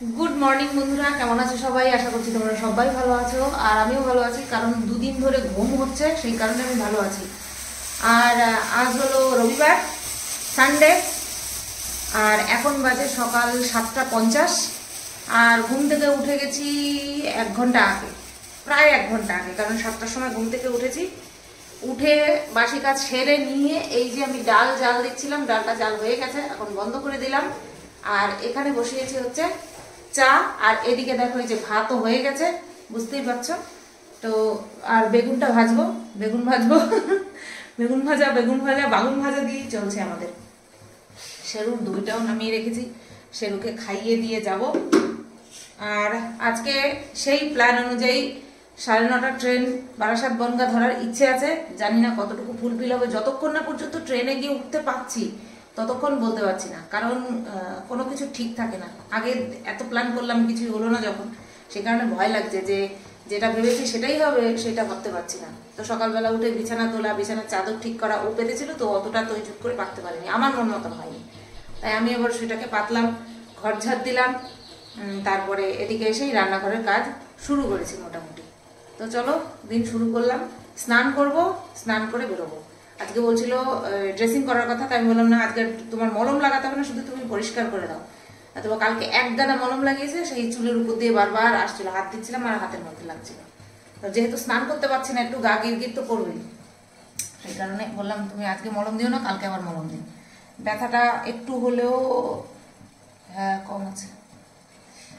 Good morning बंधुरा केमन आछो सबाई आशा करछि तोमरा सबाई भालो आछो और आमिও भालो आछि कारण दुदिन धरे घुम होच्छे सेई कारणे आमि भालो आछि। और आज हलो रविवार सानडे और एखन बाजे सकाल 7:50 और घुम थेके उठे गेছি 1 घंटा आगे प्राय 1 घंटा आगे कारण 7टार समय घुम थेके उठेছি उठे बासी काज सेरे निये এই যে আমি ডাল জাল দিচ্ছিলাম ডালটা জাল হয়ে গেছে এখন বন্ধ করে দিলাম আর এখানে বসিয়েছি হচ্ছে चा और एदिके देखो ये भात हो गए बुझते तो और बेगुनटा भाजबो बेगुन भाजबो बेगुन भाजा बागुन भाजा दिए चलছে আমাদের शेरुर दुइटाও नामिয়ে রেখেছি शेरुके खाइए दिए যাব और आज के সেই প্ল্যান অনুযায়ী 9:30 ট্রেন বারাসাত বনগা ধরার ইচ্ছে আছে জানি না কতটুকু ফুলফিল হবে যতক্ষণ না পর্যন্ত ট্রেনে গিয়ে উঠতে পারছি ততক্ষণ বলতে পারছি না কারণ কোনো কিছু ঠিক থাকে না আগে এত প্ল্যান করলাম কিছু হলো না যখন সেই কারণে ভয় লাগছে যে যেটা ভেবেছি সেটাই হবে সেটা ভাবতে পারছি না তো সকালবেলা উঠে বিছানা তোলা বিছানার চাদর ঠিক করা ও পেতেছিল তো অতটা তৈজুত করে পারতে পারিনি আমার মন মতন হয়নি তাই আমি আবার সেটাকে পাতলাম ঘর ঝাড় দিলাম তারপরে এদিকে এসেই রান্নাঘরের কাজ শুরু করেছি মোটামুটি তো চলো দিন শুরু করলাম স্নান করব স্নান করে বেরোবো আজকে বলছিল ড্রেসিং করার কথা তাই আমি বললাম না আজকে তোমার মলম লাগাতে হবে না শুধু তুমি পরিষ্কার করে দাও অথবা কালকে এক দানা মলম লাগিয়েছে সেই চুলের উপর দিয়ে বারবার আসছিল হাত দিচ্ছিলাম আর হাতের মধ্যে লাগছিল তো যেহেতু স্নান করতে পারছি না একটু গা গিরগির তো করবেই সেই কারণে বললাম তুমি আজকে মলম দিও না কালকে আবার মলম দিও ব্যথাটা একটু হলেও হ্যাঁ কম আছে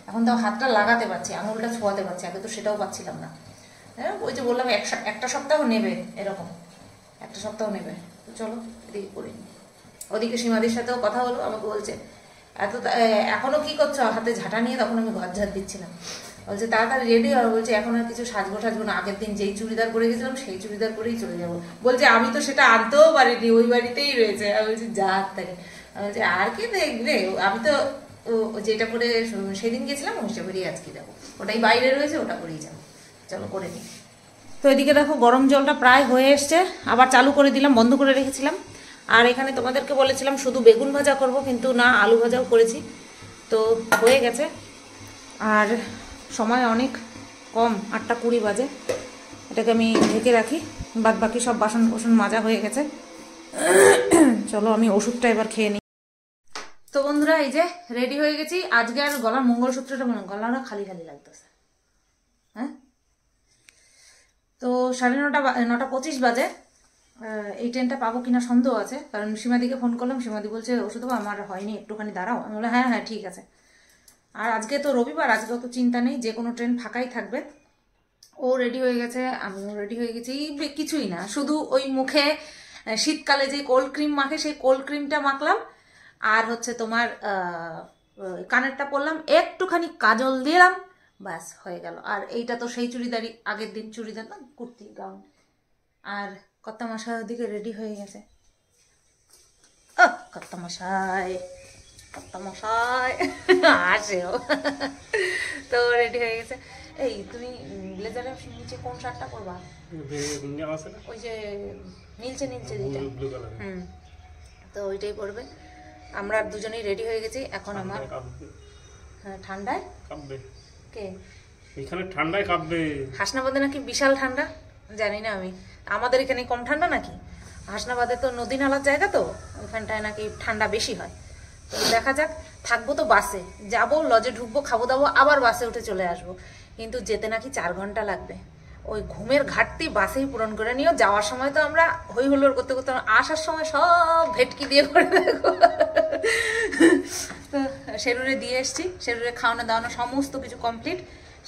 এখন তো হাতটা লাগাতে পারছি আঙুলটা ছোঁয়াতে পারছি আগে তো সেটাও পাচ্ছিলাম না হ্যাঁ ওই যে বললাম একটা সপ্তাহ নেবে এরকম একটা সপ্তাহ নেবে তো চলো এদিকে করি ওদিকে সীমাদির সাথেও কথা হলো আমাকে বলছে এত এখনো কি করছো হাতে ঝাঁটা নিয়ে তখন আমি ঘর ঝাড় দিচ্ছিলাম বলছে তাড়াতাড়ি রেডি হবে বলছে এখন আর কিছু সাজবো না আগের দিন যেই চুড়িদার পরে গেছিলাম সেই চুড়িদার পরেই চলে যাবো বলছে আমি তো সেটা আনতেও পারিনি ওই বাড়িতেই রয়েছে আমি বলছি যা তাকে আমি বলছি আর কি দেখবে আমি তো যেটা পরে সেদিন গেছিলাম ওইটা পরেই আজকে যাবো ওটাই বাইরে রয়েছে ওটা করেই যাবো চলো করে নিই তো এদিকে দেখো গরম জলটা প্রায় হয়ে এসছে আবার চালু করে দিলাম বন্ধ করে রেখেছিলাম আর এখানে তোমাদেরকে বলেছিলাম শুধু বেগুন ভাজা করব কিন্তু না আলু ভাজাও করেছি তো হয়ে গেছে আর সময় অনেক কম 8:20 বাজে এটাকে আমি ঢেকে রাখি বাদ বাকি সব বাসন কোসন মাজা হয়ে গেছে চলো আমি ওষুধটা এবার খেয়ে নিই তো বন্ধুরা এই যে রেডি হয়ে গেছি আজকে আর গলার মঙ্গলসূত্রটা গলাটা খালি খালি লাগতেছে হ্যাঁ তো 9:25 বাজে এই ট্রেনটা পাবো কিনা সন্দেহ আছে কারণ সীমাদিকে ফোন করলাম সীমাদি বলছে ওষুধ আমার হয়নি একটুখানি দাঁড়াও আমি বললাম হ্যাঁ ঠিক আছে আর আজকে তো রবিবার আজকে তো চিন্তা নেই যে কোনো ট্রেন ফাঁকাই থাকবে ও রেডি হয়ে গেছে আমিও রেডি হয়ে গেছি কিছুই না শুধু ওই মুখে শীতকালে যে কোল্ড ক্রিম মাখে সেই কোল্ড ক্রিমটা মাখলাম আর হচ্ছে তোমার কানেরটা পরলাম একটুখানি কাজল দিলাম বাস হয়ে গেল আর এইটা তো সেই চুড়িদারই আগের দিন চুড়িদার না কুর্তি গাউন আর কর্তা মশাই ওদিকে রেডি হয়ে গেছে কর্তা মশাই আসেও তো রেডি হয়ে গেছে এই তুমি ব্লেজারের নিচে কোন শার্টটা পরবা ওই যে নীলচে যেটা তো ওইটাই পরবে আমরা দুজনেই রেডি হয়ে গেছি এখন আমার হ্যাঁ ঠান্ডায় কে এখানে ঠান্ডায় কাঁপবে হাসনাবাদে নাকি বিশাল ঠান্ডা জানি না আমি আমাদের এখানে কম ঠান্ডা নাকি হাসনাবাদে তো নদী নালার জায়গা তো ওখানটায় নাকি ঠান্ডা বেশি হয় তো দেখা যাক থাকবো তো বাসে যাবো লজে ঢুকবো খাবো দাবো আবার বাসে উঠে চলে আসবো কিন্তু যেতে নাকি 4 ঘন্টা লাগবে ওই ঘুমের ঘাটতি বাসেই পূরণ করে নিও যাওয়ার সময় তো আমরা হই হুল্লোড় করতে করতে আসার সময় সব ভেটকি দিয়ে করে দেখো তো শেরুরে দিয়ে এসছি শেরুরে খাওয়ানো দাওয়ানো সমস্ত কিছু কমপ্লিট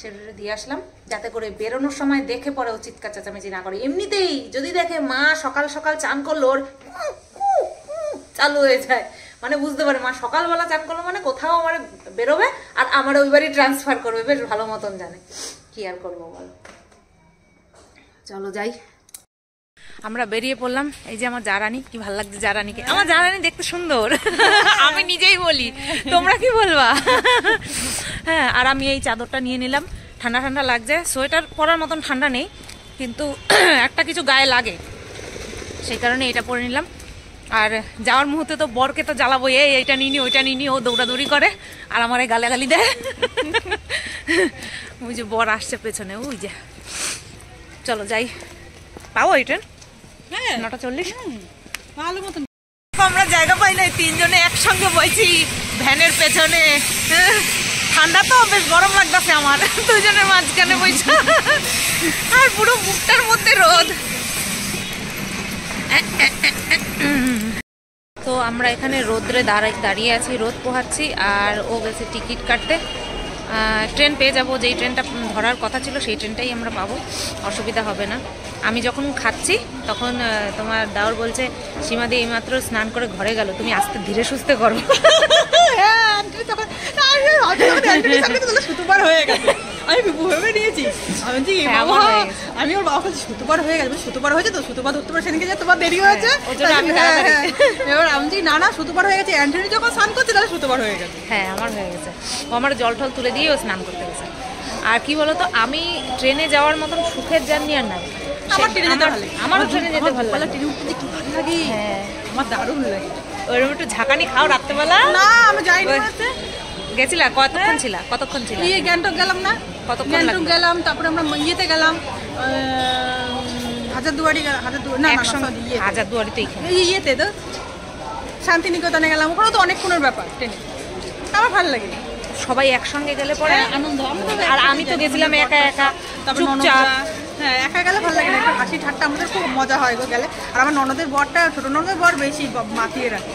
শেরুরে দিয়ে আসলাম যাতে করে বেরোনোর সময় দেখে পরে ও চিৎকার চেঁচামেচি না করে এমনিতেই যদি দেখে মা সকাল সকাল চান করলো ওর চালু হয়ে যায় মানে বুঝতে পারে মা সকালবেলা চান করলো মানে কোথাও আমার বেরোবে আর আমার ওই বাড়ি ট্রান্সফার করবে বেশ ভালো মতন জানে কি আর করবো বলো চলো যাই আমরা বেরিয়ে পড়লাম এই যে আমার জারানি কি ভালো লাগছে জারানিকে আমার জারানি দেখতে সুন্দর আমি নিজেই বলি তোমরা কি বলবা হ্যাঁ আর আমি এই চাদরটা নিয়ে নিলাম ঠান্ডা ঠান্ডা লাগছে সোয়েটার পরার মতন ঠান্ডা নেই কিন্তু একটা কিছু গায়ে লাগে সেই কারণে এটা পরে নিলাম আর যাওয়ার মুহূর্তে তো বরকে তো জ্বালাবো, এইটা নিনি ওইটা নিনি, ও দৌড়াদৌড়ি করে আর আমার গালাগালি দেয়। ওই যে বর আসছে পেছনে, ওই যে। চলো যাই, পাবো এই ট্রেন? হ্যাঁ 9:40। ভালো মতন আমরা জায়গা পাই নাই, তিনজনে একসঙ্গে বইছি ভ্যানের পেছনে। ঠান্ডা তো বেশ গরম লাগতেছে আমার, দুজনের মাঝখানে বইছা আর পুরো বুকটার মধ্যে রোদ। তো আমরা এখানে রোদ্রে দাঁড়িয়ে আছি, রোদ পোহাচ্ছি, আর ও গেছে টিকিট কাটতে। ট্রেন পেয়ে যাবো, যেই ট্রেনটা ধরার কথা ছিল সেই ট্রেনটাই আমরা পাবো, অসুবিধা হবে না। আমি যখন খাচ্ছি তখন তোমার দাওর বলছে, সীমাদি এইমাত্র স্নান করে ঘরে গেল, তুমি আস্তে ধীরে সুস্থে করো। আমি ভেবে নিয়েছি, আমি ওর বাবা সুতোবার হয়ে গেছে, সুতোবার হয়েছে তো, সুতোবার ধরতে পারে সেদিকে, তোমার দেরি হয়েছে। এবার আমি না সুতোবার হয়ে গেছে, অ্যান্টনি যখন স্নান করছে তাহলে সুতোবার হয়ে গেছে। হ্যাঁ আমার হয়ে গেছে, ও আমার জল টল তুলে দিয়ে ও স্নান করতে গেছে। আর কি বলতো, আমি ট্রেনে যাওয়ার মতন সুখের জার্নি আর নাই। আমারও ট্রেনে যেতে ভালো লাগে, ট্রেনে উঠতে কি ভালো লাগে। হ্যাঁ আমার দারুণ লাগে। ওইরকম একটু ঝাঁকানি খাও রাত্রেবেলা। না আমি যাইনি। গেছিলা? কতক্ষণ ছিল? গ্যাংটক গেলাম না, গ্যাংটক গেলাম, তারপরে আমরা ইয়েতে গেলাম, হাজারদুয়ারি হাজারদুয়ারি তো ইয়েতে তো শান্তিনিকেতনে গেলাম। ওখানে তো অনেকক্ষণের ব্যাপার ট্রেনে, আমার ভালো লাগে। সবাই একসঙ্গে গেলে পরে আনন্দ। আর আমি তো গেছিলাম একা একা, চুপচাপ। হ্যাঁ একা গেলে ভালো লাগে না, একটু হাসি ঠাট্টা, আমাদের খুব মজা হয় গো গেলে। আর আমার ননদের বরটা, ছোট ননদের বর বেশি মাতিয়ে রাখে।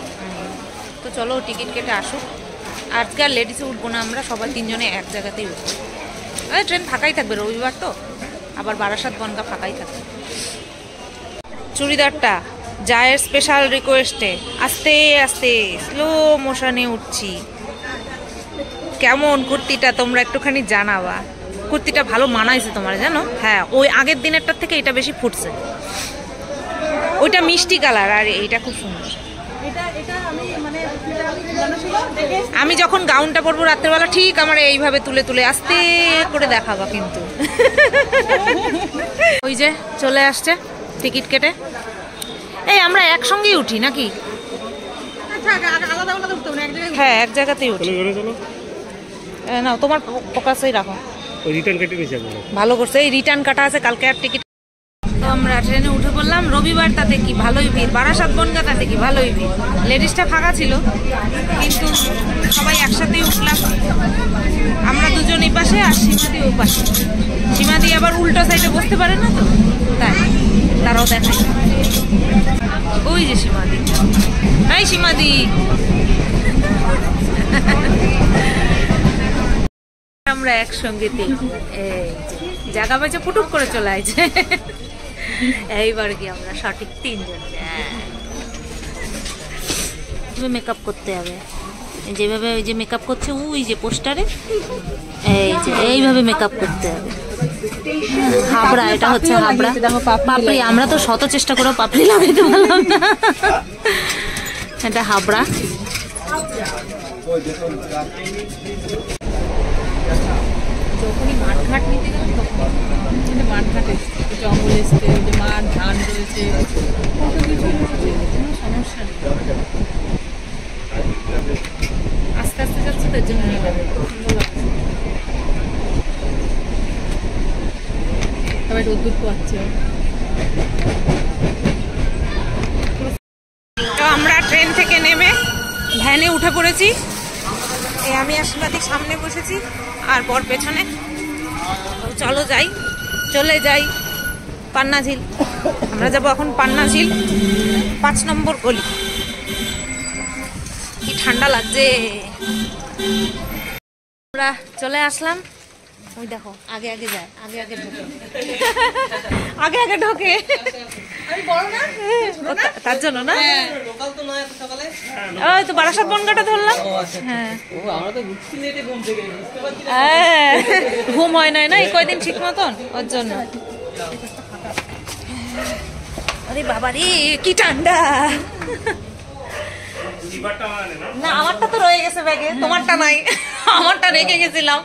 তো চলো টিকিট কেটে আসুক। আজকে আর লেডিসে উঠবো না, আমরা সবাই তিনজনে এক জায়গাতেই উঠবো। ট্রেন ফাঁকাই থাকবে, রবিবার তো, আবার বারাসাত বনগা ফাঁকাই থাকবে। চুড়িদারটা জায়ের স্পেশাল রিকোয়েস্টে আস্তে আস্তে স্লো মোশনে উঠছি। কেমন কুর্তিটা তোমরা একটুখানি জানাবা। কুর্তিটা ভালো মানাইছে তোমার, জানো? হ্যাঁ ওই আগের দিনেরটার থেকে এটা বেশি ফুটছে। ওইটা মিষ্টি কালার আর এইটা খুব সুন্দর। আমি যখন গাউনটা পরবো রাত্রেবেলা ঠিক আমার এইভাবে তুলে তুলে আস্তে করে দেখাবা কিন্তু। ওই যে চলে আসছে টিকিট কেটে। এই আমরা একসঙ্গেই উঠি নাকি? হ্যাঁ এক জায়গাতেই উঠি। না তোমার ফোকাসই রাখো। ভালো করছে, এই রিটার্ন কাটা আছে, কালকে আর টিকিট। তো আমরা ট্রেনে উঠে পড়লাম। রবিবার তাতে কি ভালোই ভিড়, বারাসাত বনগা তাতে কি ভালোই ভিড়। লেডিসটা ফাঁকা ছিল কিন্তু সবাই একসাথেই উঠলাম। আমরা দুজন এই পাশে আর সীমাদি ও পাশে। সীমাদি আবার উল্টো সাইডে বসতে পারে না তো, তাই তারাও দেখায়। ওই যে সীমাদি, হাই সীমাদি। আমরা একসঙ্গে জায়গা বাজে পুটুক করে চলে আসছে। এইবার কি আমরা সঠিক তিনজন। মেকআপ করতে হবে যেভাবে, ওই যে মেকআপ করছে ওই যে পোস্টারে, এই যে এইভাবে মেকআপ করতে হবে। হাবড়া, এটা হচ্ছে হাবড়া পাপড়ি। আমরা তো শত চেষ্টা করে পাপড়ি লাগাইতে পারলাম না। এটা হাবড়া। যখনই মাঠ ঘাট নিতে গেলাম তখন মাঠ ঘাট এসছে, জঙ্গল এসছে, যে মাঠ ধান রয়েছে, কত কিছু কোনো সমস্যা নেই। আস্তে আস্তে যাচ্ছে তার জন্য সবাই রোদ্দুর পাচ্ছে। তো আমরা ট্রেন থেকে নেমে ভ্যানে উঠে পড়েছি। আমি আসলে সামনে বসেছি আর বর পেছনে। চলো যাই, চলে যাই পান্না ঝিল। আমরা যাবো এখন পান্না ঝিল, 5 নম্বর গলি। কি ঠান্ডা লাগছে। আমরা চলে আসলাম। ওই দেখো আগে আগে যায়, আগে আগে ঢোকে, আগে আগে ঢোকে। তার জন্য না, ওই তো বারাসাত বনগাটা ধরলাম। হ্যাঁ ঘুম হয় নাই না এই কয়দিন ঠিক মতন, ওর জন্য। আরে বাবা রে কি ঠান্ডা। না আমারটা তো রয়ে গেছে ব্যাগে, তোমারটা নাই। আমারটা রেখে গেছিলাম।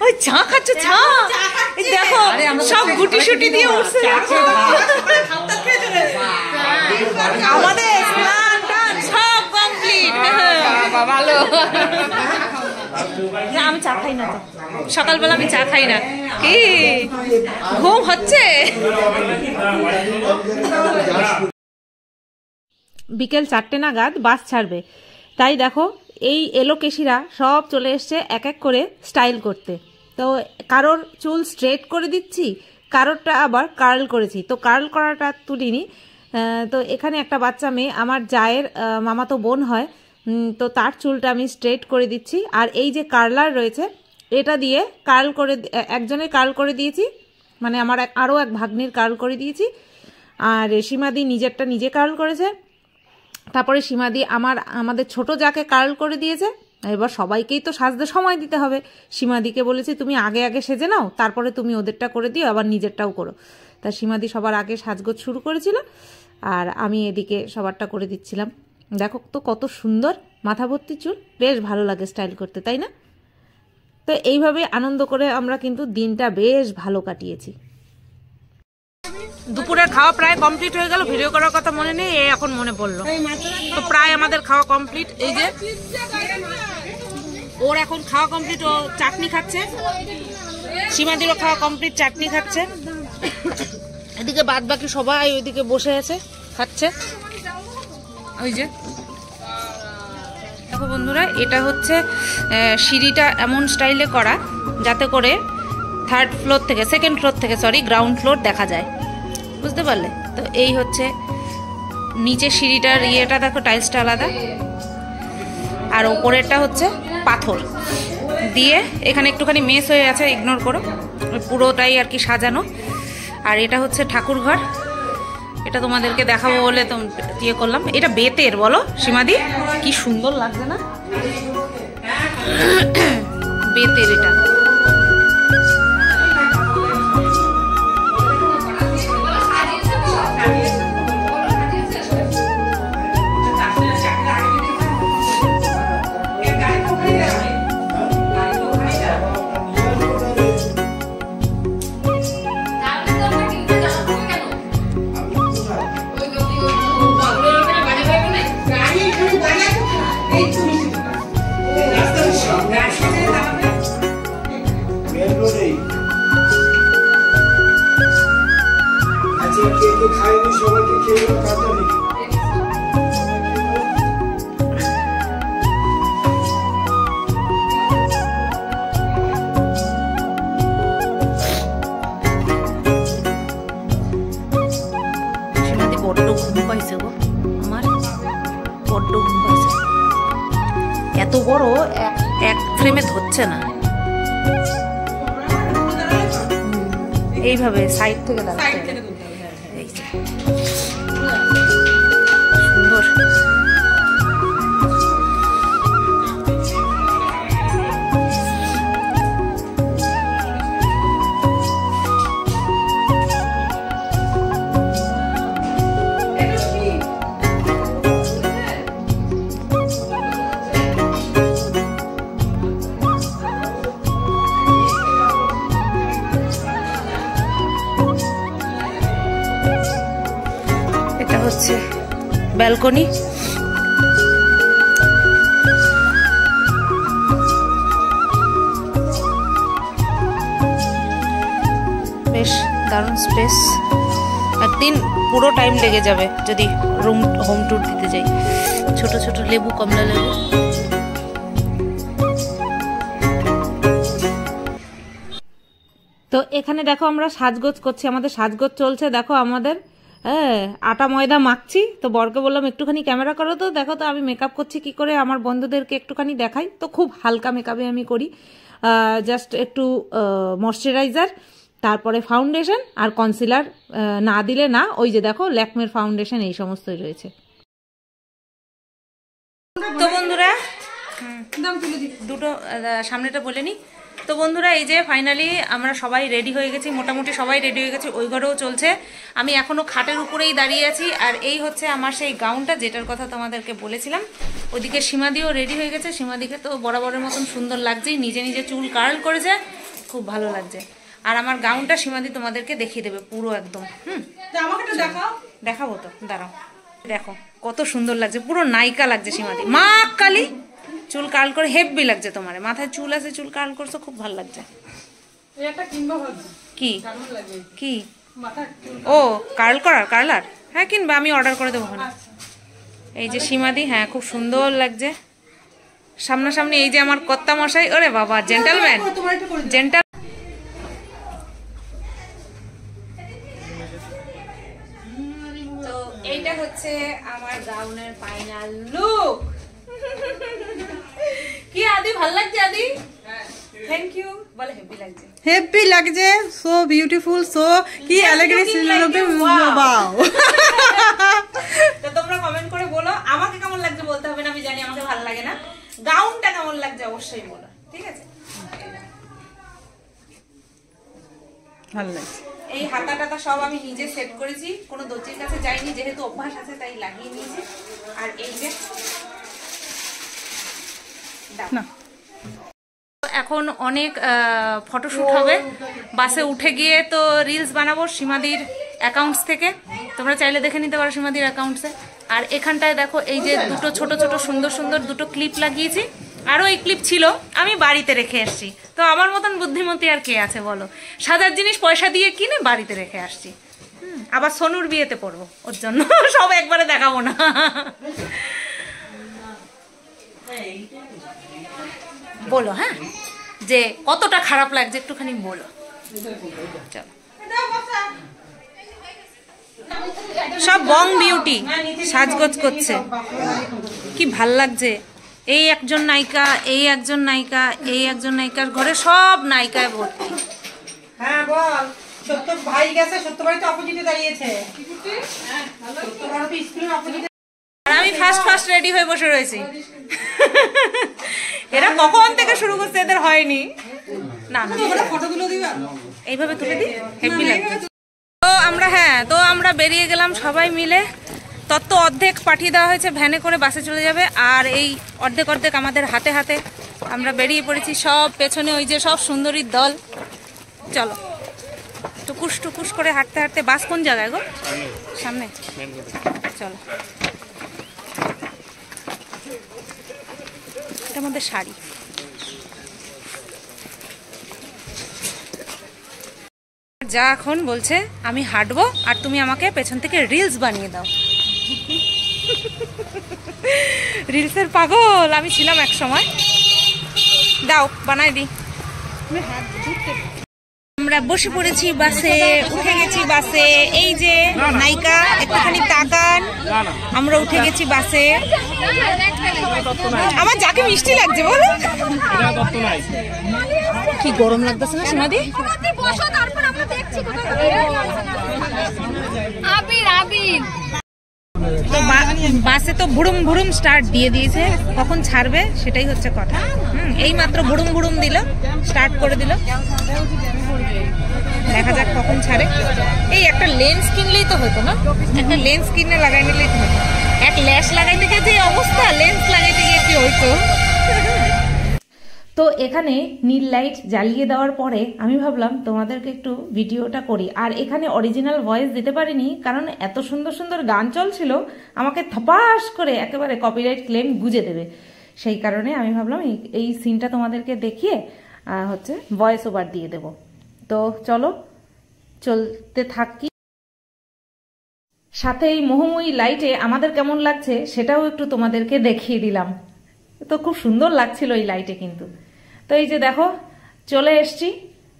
ওই চা খাচ্ছ, চা দেখো সব গুটি সুটি দিয়ে উঠছে। আমাদের স্নান বাবা ভালো। না আমি চা খাই না তো, সকালবেলা আমি চা খাই না। কি ঘুম হচ্ছে? বিকেল 4টে নাগাদ বাস ছাড়বে, তাই দেখো এই এলোকেশিরা সব চলে এসছে এক এক করে স্টাইল করতে। তো কারোর চুল স্ট্রেট করে দিচ্ছি, কারোরটা আবার কার্ল করেছি। তো কার্ল করাটা তুলিনি। তো এখানে একটা বাচ্চা মেয়ে আমার জায়ের মামাতো বোন হয়, তো তার চুলটা আমি স্ট্রেট করে দিচ্ছি। আর এই যে কার্লার রয়েছে এটা দিয়ে কার্ল করে, একজনের কার্ল করে দিয়েছি, মানে আমার আরও এক ভাগ্নির কার্ল করে দিয়েছি। আর সীমাদি নিজেরটা নিজে কার্ল করেছে। তারপরে সীমাদি আমাদের ছোট যাকে কার্ল করে দিয়েছে। এবার সবাইকেই তো সাজতে সময় দিতে হবে। সীমাদিকে বলেছি তুমি আগে আগে সেজে নাও, তারপরে তুমি ওদেরটা করে দিও, আবার নিজেরটাও করো। তা সীমাদি সবার আগে সাজগোজ শুরু করেছিল, আর আমি এদিকে সবারটা করে দিচ্ছিলাম। দেখো তো কত সুন্দর মাথা ভর্তি চুল, বেশ ভালো লাগে স্টাইল করতে, তাই না? তো এইভাবে আনন্দ করে আমরা কিন্তু দিনটা বেশ ভালো কাটিয়েছি। দুপুরের খাওয়া প্রায় কমপ্লিট হয়ে গেল, ভিডিও করার কথা মনে নেই, এখন মনে পড়লো। তো প্রায় আমাদের খাওয়া কমপ্লিট। এই যে ওর এখন খাওয়া কমপ্লিট, ও চাটনি খাচ্ছে। সীমাদিরও খাওয়া কমপ্লিট, চাটনি খাচ্ছে। এদিকে বাদ বাকি সবাই ওইদিকে বসে আছে, খাচ্ছে। ওই যে দেখো বন্ধুরা, এটা হচ্ছে সিঁড়িটা এমন স্টাইলে করা যাতে করে সেকেন্ড ফ্লোর থেকে গ্রাউন্ড ফ্লোর দেখা যায়, বুঝতে পারলে? তো এই হচ্ছে নিচে সিঁড়িটার ইয়েটা, দেখো টাইলসটা আলাদা, আর ওপরেরটা হচ্ছে পাথর দিয়ে। এখানে একটুখানি মেস হয়ে আছে, ইগনোর করো, পুরোটাই আর কি সাজানো। আর এটা হচ্ছে ঠাকুর ঘর, এটা তোমাদেরকে দেখাবো বলে তো ইয়ে করলাম। এটা বেতের, বলো সীমাদি, কি সুন্দর লাগছে না? বেতের এটা। এত বড় এক ফ্রেমে ধরছে না, এইভাবে সাইড থেকে দাঁড়াতে হবে। সুন্দর। হচ্ছে ব্যালকনি। বেশ দারুণ স্পেস। একদিন পুরো টাইম লেগে যাবে যদি হোম ট্যুর দিতে যাই। ছোট ছোট লেবু, কমলা লেবু। তো এখানে দেখো আমরা সাজগোজ করছি, আমাদের সাজগোজ চলছে। দেখো আমাদের আটা ময়দা মাখছি। তো বরকে বললাম একটুখানি ক্যামেরা করো, তো দেখো তো আমি মেকআপ করছি কি করে, আমার বন্ধুদেরকে একটুখানি দেখাই। তো খুব হালকা মেকআপে আমি করি, জাস্ট একটু ময়শ্চারাইজার, তারপরে ফাউন্ডেশন আর কনসিলার না দিলে না। ওই যে দেখো ল্যাকমের ফাউন্ডেশন, এই সমস্তই রয়েছে। তো বন্ধুরা দুটো সামনেটা বলে নি। তো বন্ধুরা এই যে ফাইনালি আমরা সবাই রেডি হয়ে গেছি, মোটামুটি সবাই রেডি হয়ে গেছি। ওই ঘরেও চলছে, আমি এখনো খাটের উপরেই দাঁড়িয়ে আছি। আর এই হচ্ছে আমার সেই গাউনটা যেটার কথা তোমাদেরকে বলেছিলাম। ওদিকে সীমাদিও রেডি হয়ে গেছে। সীমাদিকে তো বরাবরের মতন সুন্দর লাগছেই, নিজে নিজে চুল কার্ল করেছে, খুব ভালো লাগছে। আর আমার গাউনটা সীমাদি তোমাদেরকে দেখিয়ে দেবে পুরো একদম। দেখাবো তো, দাঁড়াও। দেখো কত সুন্দর লাগছে, পুরো নায়িকা লাগছে সীমাদি। মা কালী চুল কার্ল করে হেভি লাগছে তোমার, মাথায় চুল আছে, চুল কার্ল করছো, খুব ভালো লাগছে। কি কি ও কার্ল করার কার্লার? হ্যাঁ কিনবা, আমি অর্ডার করে দেবো। এই যে সীমাদি, হ্যাঁ খুব সুন্দর লাগছে সামনাসামনি। এই যে আমার কর্তা মশাই, ওরে বাবা জেন্টালম্যান, জেন্টাল। তো এইটা হচ্ছে আমার গাউনের ফাইনাল লুক। কি আদি ভাল লাগছে? আদি থ্যাংক ইউ বলে, হেভি লাগছে, হেভি লাগছে, সো বিউটিফুল, সো কি এলিগেন্ট, ওয়াও। তো তোমরা কমেন্ট করে বলো আমাকে কেমন লাগছে, বলতে হবে না, আমি জানি আমাকে ভালো লাগে না। গাউনটা কেমন লাগছে অবশ্যই বলো, ঠিক আছে? ভালো লাগছে। এই হাতা টাতা সব আমি নিজে সেট করেছি, কোনো দর্জির কাছে যাইনি, যেহেতু অভ্যাস আছে তাই লাগিয়ে নিয়েছি। আর এই যে না, এখন অনেক ফটোশুট হবে, বাসে উঠে গিয়ে তো রিলস বানাবো সীমাদির অ্যাকাউন্টস থেকে, তোমরা চাইলে দেখে নিতে পারো সীমাদির অ্যাকাউন্টসে। আর এখানটায় দেখো এই যে দুটো ছোট ছোট সুন্দর সুন্দর দুটো ক্লিপ লাগিয়েছি, আরও এই ক্লিপ ছিল আমি বাড়িতে রেখে আসছি। তো আমার মতন বুদ্ধিমতী আর কে আছে বলো, সাজার জিনিস পয়সা দিয়ে কিনে বাড়িতে রেখে আসছি। আবার সোনুর বিয়েতে পড়বো, ওর জন্য সব একবারে দেখাবো না। বলো হ্যাঁ, যে কতটা খারাপ লাগছে একটুখানি বলো। চলো, সব বং বিউটি সাজগোজ করছে, কি ভাল লাগছে। এই একজন নায়িকা, এই একজন নায়িকা, এই একজন নায়িকার ঘরে সব নায়িকায় ভর্তি। হ্যাঁ বল, সত্য ভাই গেছে, সত্য ভাই তো অপোজিটে দাঁড়িয়েছে। আর আমি ফার্স্ট রেডি হয়ে বসে রয়েছি। এরা কখন থেকে শুরু করছে, এদের হয়নি না। ফটোগুলো দিবা, এইভাবে তুলে দিই, হেভি লাগবে। তো আমরা বেরিয়ে গেলাম সবাই মিলে। তত্ত্ব অর্ধেক পাঠিয়ে দেওয়া হয়েছে, ভ্যানে করে বাসে চলে যাবে, আর এই অর্ধেক অর্ধেক আমাদের হাতে হাতে আমরা বেরিয়ে পড়েছি। সব পেছনে ওই যে সব সুন্দরীর দল। চলো টুকুস টুকুস করে হাঁটতে হাঁটতে, বাস কোন জায়গায় গো? সামনে, চলো। এটার মধ্যে শাড়ি, যা এখন বলছে আমি হাঁটবো আর তুমি আমাকে পেছন থেকে রিলস বানিয়ে দাও। রিলসের পাগল আমি ছিলাম এক সময়, দাও বানাই দি। আমরা বসে পড়েছি বাসে, উঠে গেছি বাসে। এই যে নায়িকা, একটুখানি তাকান, আমরা উঠে গেছি বাসে। আমার যাকে মিষ্টি লাগছে বলো, কি গরম লাগতেছে না সীমাদি? তো বাসে তো ভুড়ুম ভুড়ুম স্টার্ট দিয়ে দিয়েছে, কখন ছাড়বে সেটাই হচ্ছে কথা। এই মাত্র ভুড়ুম ভুড়ুম দিল, স্টার্ট করে দিল, দেখা যাক কখন ছাড়ে। এই একটা লেন্স কিনলেই তো হতো না, একটা লেন্স কিনে লাগাই নিলেই তো হতো। এক ল্যাশ লাগাইতে গিয়ে যে অবস্থা, লেন্স লাগাইতে গিয়ে কি হইতো। তো এখানে নীল লাইট জ্বালিয়ে দেওয়ার পরে আমি ভাবলাম তোমাদেরকে একটু ভিডিওটা করি। আর এখানে অরিজিনাল ভয়েস দিতে পারিনি, কারণ এত সুন্দর সুন্দর গান চলছিল, আমাকে থপাস করে একেবারে কপিরাইট ক্লেম গুজে দেবে। সেই কারণে আমি ভাবলাম এই সিনটা তোমাদেরকে দেখিয়ে হচ্ছে ভয়েস ওভার দিয়ে দেব। তো চলো চলতে থাকি, সাথে এই মোহময়ী লাইটে আমাদের কেমন লাগছে সেটাও একটু তোমাদেরকে দেখিয়ে দিলাম। তো খুব সুন্দর লাগছিল এই লাইটে কিন্তু। তো এই যে দেখো চলে এসছি,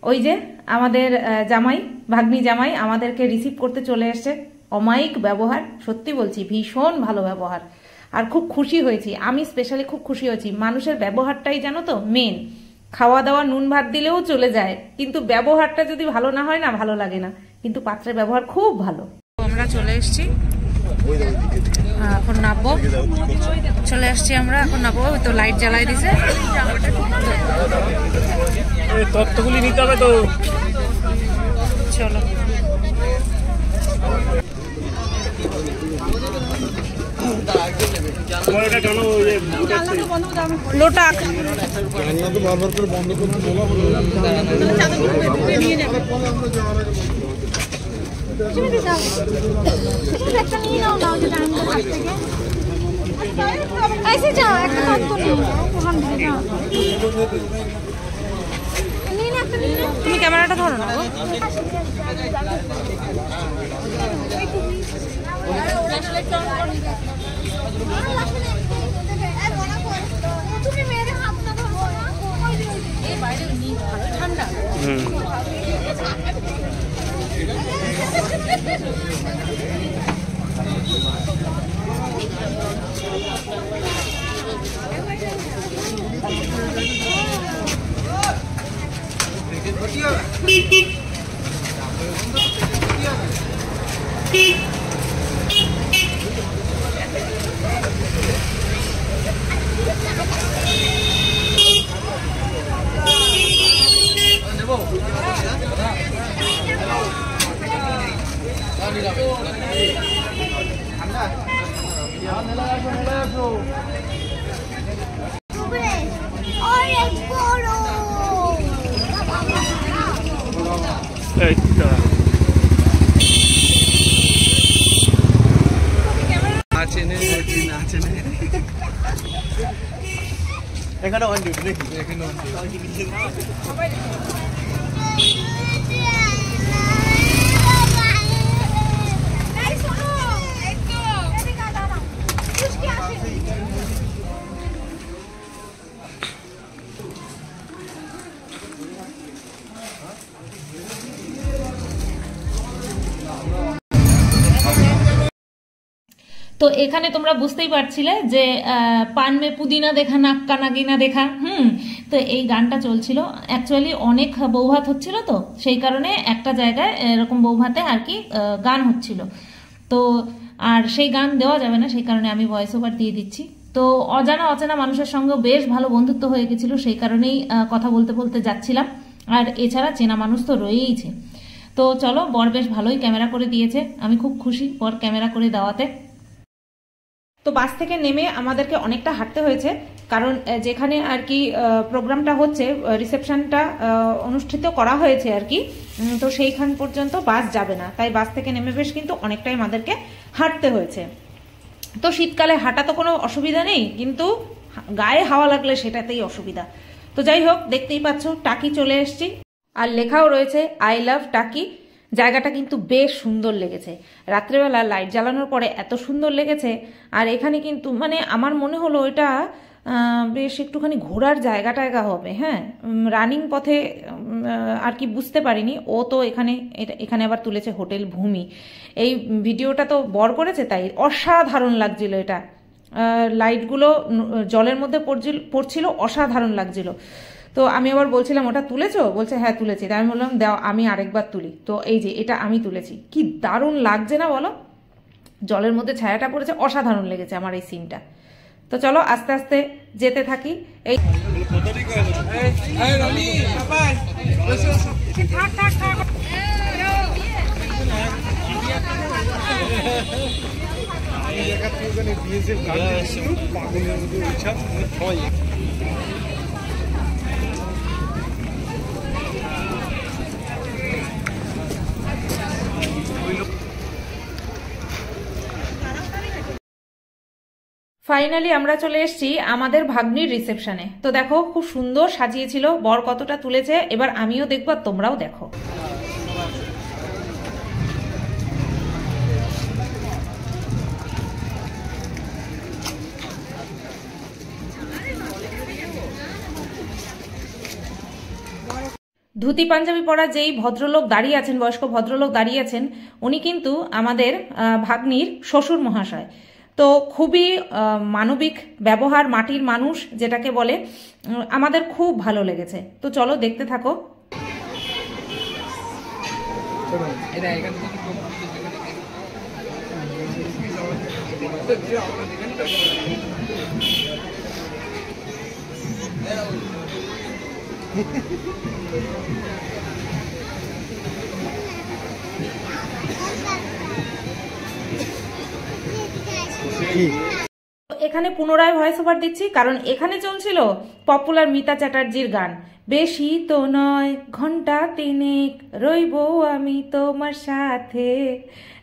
ওই যে আমাদের জামাই, ভাগ্নি জামাই আমাদেরকে রিসিভ করতে চলে এসছে। অমায়িক ব্যবহার, সত্যি বলছি ভীষণ ভালো ব্যবহার, আর খুব খুশি হয়েছি আমি, স্পেশালি খুব খুশি হয়েছি। মানুষের ব্যবহারটাই জানো তো মেন, খাওয়া দাওয়া নুন ভাত দিলেও চলে যায়, কিন্তু ব্যবহারটা যদি ভালো না হয় না, ভালো লাগে না। কিন্তু পাত্রের ব্যবহার খুব ভালো। আমরা চলে এসছি, এখন নামবো, চলে আসছি আমরা, এখন নামবো। তো লাইট জ্বালাই দিছে, তথ্যগুলি নিতে হবে তো। চলো লোটাক ऐसे जाओ একটা তত্ত্ব নিয়ে যাও ওখান থেকে যাও তুমি ক্যামেরাটা ধরো না তুমি মেরে হাত না ধরো না এই বাইরে ঠান্ডা এখানে অন ডিউটি দেখি এখানে অন ডিউটি তো এখানে তোমরা বুঝতেই পারছিলে যে পান মে পুদিনা দেখা নাক্কা নাগিনা দেখা তো এই গানটা চলছিল অ্যাকচুয়ালি অনেক বৌভাত হচ্ছিল তো সেই কারণে একটা জায়গায় এরকম বৌভাতে আর কি গান হচ্ছিল তো আর সেই গান দেওয়া যাবে না সেই কারণে আমি ভয়েস ওভার দিয়ে দিচ্ছি তো অজানা অচেনা মানুষের সঙ্গে বেশ ভালো বন্ধুত্ব হয়ে গেছিল সেই কারণেই কথা বলতে বলতে যাচ্ছিলাম আর এছাড়া চেনা মানুষ তো রয়েইছে তো চলো বর বেশ ভালোই ক্যামেরা করে দিয়েছে আমি খুব খুশি বর ক্যামেরা করে দেওয়াতে তো বাস থেকে নেমে আমাদেরকে অনেকটা হাঁটতে হয়েছে কারণ যেখানে আর কি প্রোগ্রামটা হচ্ছে রিসেপশনটা অনুষ্ঠিত করা হয়েছে আর কি তো সেইখান পর্যন্ত বাস যাবে না তাই বাস থেকে নেমে বেশ কিন্তু অনেকটাই আমাদেরকে হাঁটতে হয়েছে তো শীতকালে হাঁটা তো কোনো অসুবিধা নেই কিন্তু গায়ে হাওয়া লাগলে সেটাতেই অসুবিধা তো যাই হোক দেখতেই পাচ্ছ টাকি চলে এসেছি আর লেখাও রয়েছে আই লাভ টাকি জায়গাটা কিন্তু বেশ সুন্দর লেগেছে রাত্রেবেলা লাইট জ্বালানোর পরে এত সুন্দর লেগেছে আর এখানে কিন্তু মানে আমার মনে হলো এটা বেশ একটুখানি ঘোরার জায়গা টায়গা হবে হ্যাঁ রানিং পথে আর কি বুঝতে পারিনি ও তো এখানে আবার তুলেছে হোটেল ভূমি এই ভিডিওটা তো বর করেছে তাই অসাধারণ লাগছিল এটা লাইটগুলো জলের মধ্যে পড়ছিল অসাধারণ লাগছিল তো আমি আবার বলছিলাম ওটা তুলেছো বলছে হ্যাঁ তুলেছি তাই আমি বললাম দাও আমি আরেকবার তুলি তো এই যে এটা আমি তুলেছি কি দারুণ লাগছে না বলো জলের মধ্যে ছায়াটা পড়েছে অসাধারণ লেগেছে আমার এই সিনটা তো চলো আস্তে আস্তে যেতে থাকি এই ফাইনালি আমরা চলে এসেছি আমাদের ভাগ্নির রিসেপশনে তো দেখো খুব সুন্দর সাজিয়েছিল বর কতটা তুলেছে এবার আমিও দেখবো আর তোমরাও দেখো ধুতি পাঞ্জাবি পরা যেই ভদ্রলোক দাঁড়িয়ে আছেন বয়স্ক ভদ্রলোক দাঁড়িয়ে আছেন উনি কিন্তু আমাদের ভাগ্নির শ্বশুর মহাশয় তো খুবই মানবিক ব্যবহার মাটির মানুষ যেটাকে বলে আমাদের খুব ভালো লেগেছে তো চলো দেখতে থাকো এখানে পুনরায় ভয়েস ওভার দিচ্ছি, কারণ এখানে চলছিল পপুলার মিতা চ্যাটার্জির গান, বেশি তো নয় ঘন্টা তিনেক রইব আমি তোমার সাথে।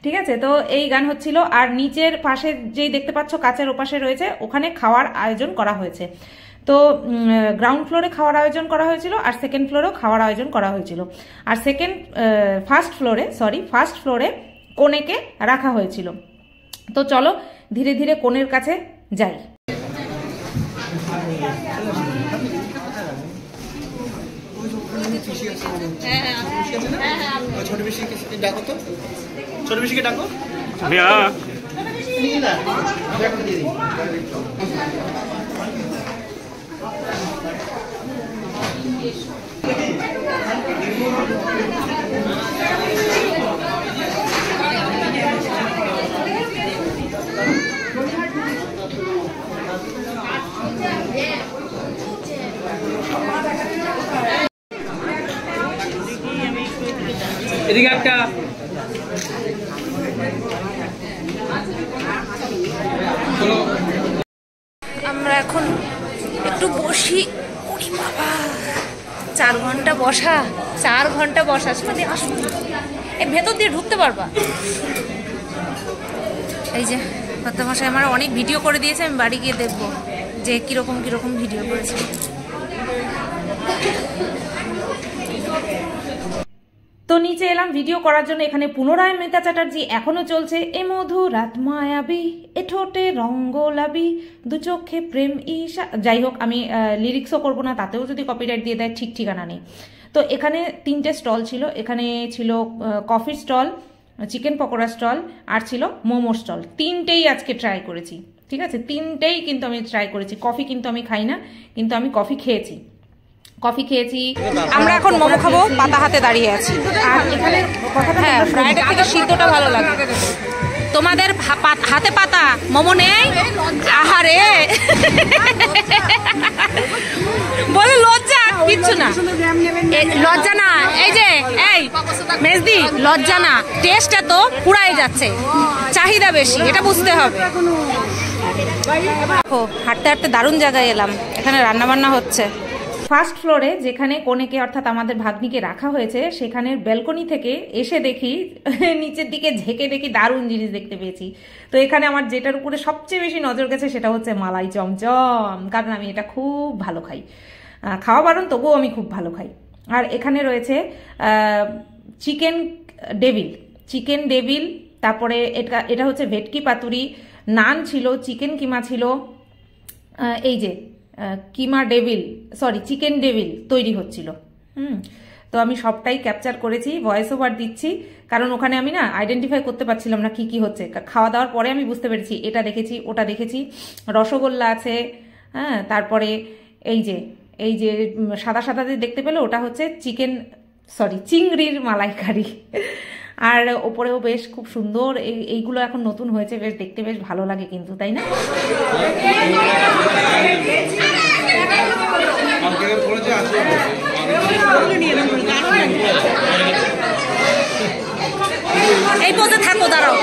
ঠিক আছে, তো এই গান হচ্ছিল। আর নিচের পাশে যেই দেখতে পাচ্ছ কাচের ওপাশে রয়েছে, ওখানে খাওয়ার আয়োজন করা হয়েছে। তো গ্রাউন্ড ফ্লোরে খাওয়ার আয়োজন করা হয়েছিল, আর সেকেন্ড ফ্লোরেও খাওয়ার আয়োজন করা হয়েছিল। আর ফার্স্ট ফ্লোরে কনেকে রাখা হয়েছিল। তো চলো ধীরে ধীরে কনের কাছে যাই। ছোট বেশিকে ডাকো তো, ছোট বেশিকে ডাকো। এদিকে একটা আমরা এখন একটু বসি। ওরে বাবা, 4 ঘন্টা বসা, 4 ঘন্টা বসা। শুনে আসুন, এর ভেতর দিয়ে ঢুকতে পারবা? এই যে ভর্তামশাই আমার অনেক ভিডিও করে দিয়েছে, আমি বাড়ি গিয়ে দেখবো যে কিরকম কিরকম ভিডিও করেছে। তো নিচে এলাম ভিডিও করার জন্য। এখানে পুনরায় মিতা চ্যাটার্জি এখনো চলছে, এ মধু রাত মায়াবী, এ ঠোঁটে রঙ গোলাপি, দু চোখে প্রেম ঈশা। যাই হোক, আমি লিরিক্সও করবো না, তাতেও যদি কপিরাইট দিয়ে দেয় ঠিক ঠিকানা নেই। তো এখানে 3টে স্টল ছিল। এখানে ছিল কফির স্টল, চিকেন পকোড়া স্টল, আর ছিল মোমো স্টল। 3টেই আজকে ট্রাই করেছি। ঠিক আছে, 3টেই কিন্তু আমি ট্রাই করেছি। কফি কিন্তু আমি খাই না, কিন্তু আমি কফি খেয়েছি। আমরা এখন মোমো খাবো, পাতা হাতে দাঁড়িয়ে আছি। আর এখানে হ্যাঁ, ফ্রাইড থেকে সিদ্ধটা ভালো লাগে। তোমাদের হাতে পাতা মোমো নেই? আহারে, বলে লজ্জা কিচ্ছু না, লজ্জা না। এই যে এই মেজদি, লজ্জা না, টেস্ট এত পুরাই যাচ্ছে, চাহিদা বেশি, এটা বুঝতে হবে। হাঁটতে হাঁটতে দারুণ জায়গায় এলাম, এখানে রান্না বান্না হচ্ছে। ফার্স্ট ফ্লোরে যেখানে কনেকে অর্থাৎ আমাদের ভাগ্নিকে রাখা হয়েছে, সেখানের ব্যালকনি থেকে এসে দেখি, নিচের দিকে ঝেঁকে দেখি দারুণ জিনিস দেখতে পেয়েছি। তো এখানে আমার যেটার উপরে সবচেয়ে বেশি নজর গেছে সেটা হচ্ছে মালাই চমচম, কারণ আমি এটা খুব ভালো খাই। খাওয়া বারণ, তবুও আমি খুব ভালো খাই। আর এখানে রয়েছে চিকেন ডেভিল, তারপরে এটা হচ্ছে ভেটকি পাতুরি, নান ছিল, চিকেন কিমা ছিল, এই যে চিকেন ডেভিল তৈরি হচ্ছিল। তো আমি সবটাই ক্যাপচার করেছি, ভয়েস ওভার দিচ্ছি, কারণ ওখানে আমি না আইডেন্টিফাই করতে পারছিলাম না কি কি হচ্ছে। খাওয়া দাওয়ার পরে আমি বুঝতে পেরেছি, এটা দেখেছি, ওটা দেখেছি। রসগোল্লা আছে, হ্যাঁ, তারপরে এই যে সাদা সাদা দেখতে পেলো, ওটা হচ্ছে চিংড়ির মালাইকারি। আর ওপরেও বেশ খুব সুন্দর, এইগুলো এখন নতুন হয়েছে, বেশ দেখতে বেশ ভালো লাগে কিন্তু, তাই না? এই পথে থাকো, দাঁড়াও।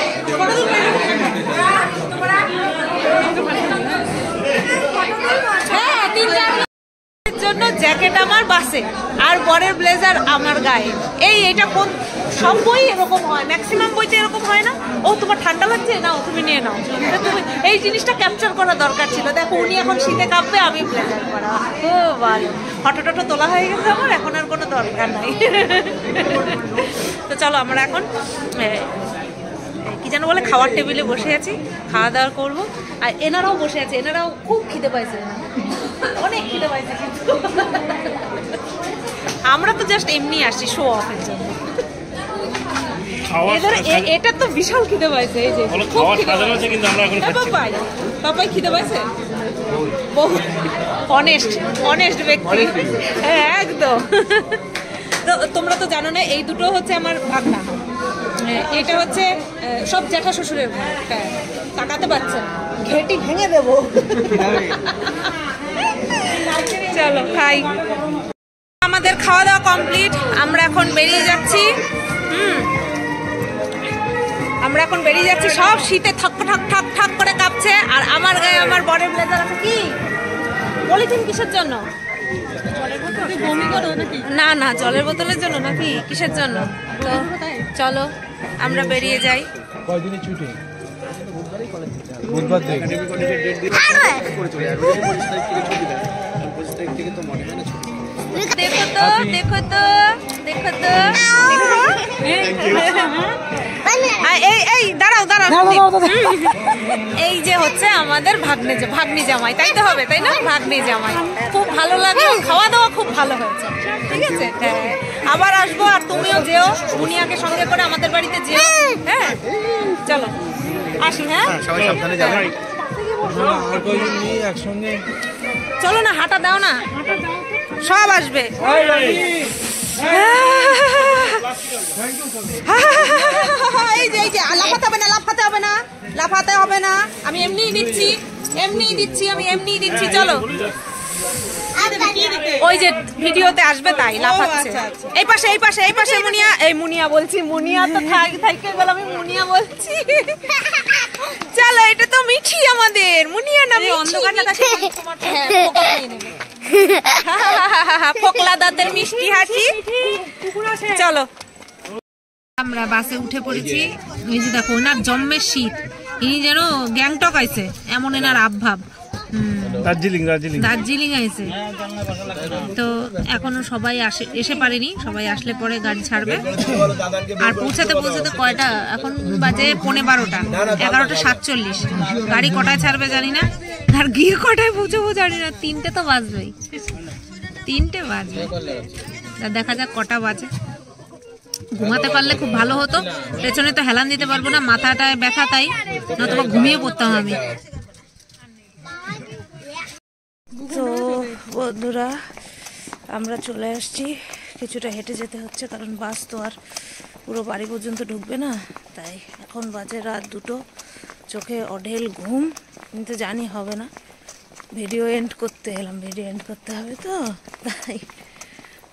হ্যাঁ, 3 জন্য জ্যাকেট আমার বাসে, আর বরের ব্লেজার আমার গায়ে। এইটা কোন সব বই এরকম হয়, ম্যাক্সিমাম বইতে এরকম হয় না। ও তোমার ঠান্ডা লাগছে, নাও তুমি নিয়ে নাও। তুমি এই জিনিসটা ক্যাপচার করা দরকার ছিল। দেখো, উনি এখন শীতে কাঁপবে, আমি ব্লেজার পরা, খুব ভালো। ফটো টটো তোলা হয়ে গেছে আমার, এখন আর কোনো দরকার নাই। তো চলো আমরা এখন কি যেন বলে, খাওয়ার টেবিলে বসে আছি, খাওয়া দাওয়া করবো। আর এনারাও বসে আছে, এনারাও খুব খিদে পাইছে, অনেক খিদে পাইছে। কিন্তু আমরা তো জাস্ট এমনি আসছি শো অফের জন্য। এটা তো বিশাল খিদে পাইছে। এই যে পাপাই খিদে পাইছে, বহুত অনেস্ট ব্যক্তি। হ্যাঁ, একদম। তো তোমরা তো জানো না, এই দুটো হচ্ছে আমার ভাগনা, এটা হচ্ছে সব জ্যাঠা শ্বশুরের ঘর। তাকাতে পারছেন, ঘেটি ভেঙে দেবো। চলো খাই। আমাদের খাওয়া দাওয়া কমপ্লিট, আমরা এখন বেরিয়ে যাচ্ছি। আমরা এখন বেরিয়ে যাচ্ছি, সব শীতে ঠক ঠক ঠক ঠক করে কাঁপছে। আর আমার গায়ে আমার বরের ব্লেজার আছে। কি পলিথিন কিসের জন্য? না না, জলের বোতলের জন্য নাকি কিসের জন্য? তো চলো আমরা বেরিয়ে যাই। কয়দিনের ছুটি? বুধবার থেকে। দেখো তো দেখো তো দেখো তো, এই দাঁড়াও দাঁড়াও, এই যে হচ্ছে আমাদের ভাগ্নি জামাই, তাই তো হবে তাই না? ভাগ্নি জামাই খুব ভালো লাগলো, খাওয়া দাওয়া খুব ভালো হয়েছে, ঠিক আছে। হ্যাঁ আবার আসবো, আর তুমিও যেও, মুনিয়াকে সঙ্গে করে আমাদের বাড়িতে যেও। হ্যাঁ চলো আসি। হ্যাঁ সবাই সাবধানে যাবেন। আর কয়জন নিয়ে একসঙ্গে চলো না, হাঁটা দাও না, সব আসবে। এই যে লাফাতে হবে না, লাফাতে হবে না, লাফাতে হবে না, আমি এমনিই দিচ্ছি, এমনিই দিচ্ছি, আমি এমনিই দিচ্ছি। চলো ওই যে ভিডিওতে আসবে তাই লাফাচ্ছে। এই পাশে এই পাশে এই পাশে মুনিয়া, এই মুনিয়া বলছি, মুনিয়া তো থাইকে গেল, আমি মুনিয়া বলছি। চলো এটা তো মিঠি আমাদের মুনিয়া না, অন্ধকারটা ফোকলা দাঁতের মিষ্টি হাসি। চলো আমরা বাসে উঠে পড়েছি। এই যে দেখো ওনার জম্মের শীত, ইনি যেন গ্যাংটক আইছে এমন এনার আবভাব। দার্জিলিং আইছে। তো এখনো সবাই এসে পারেনি, সবাই আসলে পরে গাড়ি ছাড়বে। আর পৌঁছাতে পৌঁছাতে কয়টা এখন বাজে 11:15, 11:47। গাড়ি কটায় ছাড়বে জানি না, আর গিয়ে কটায় পৌঁছাবো জানি না। 3টে তো বাজবেই, 3টে বাজবে। দেখা যাক কটা বাজে। ঘুমাতে পারলে খুব ভালো হতো, পেছনে তো হেলান দিতে পারবো না, মাথাটায় ব্যথা, তাই নতুবা ঘুমিয়ে পড়তাম আমি। তো বন্ধুরা আমরা চলে আসছি, কিছুটা হেঁটে যেতে হচ্ছে কারণ বাস তো আর পুরো বাড়ি পর্যন্ত ঢুকবে না। তাই এখন বাজে রাত 2টো, চোখে অঢেল ঘুম, কিন্তু জানি হবে না। ভিডিও এন্ড করতে এলাম, ভিডিও এন্ড করতে হবে তো তাই।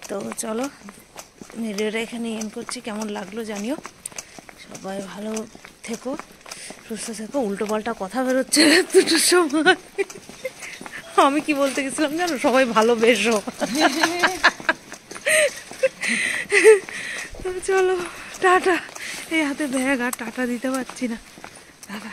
তো চলো ভিডিওটা এখানে এন্ড করছি, কেমন লাগলো জানিও। সবাই ভালো থেকো, সুস্থ থেকো। উল্টো পাল্টা কথা বেরোচ্ছে 2টোর সময়। আমি কি বলতে গেছিলাম জানো, সবাই ভালোবেসো। চলো টাটা। এই হাতে ব্যাগ, আর টাটা দিতে পারছি না, টাটা।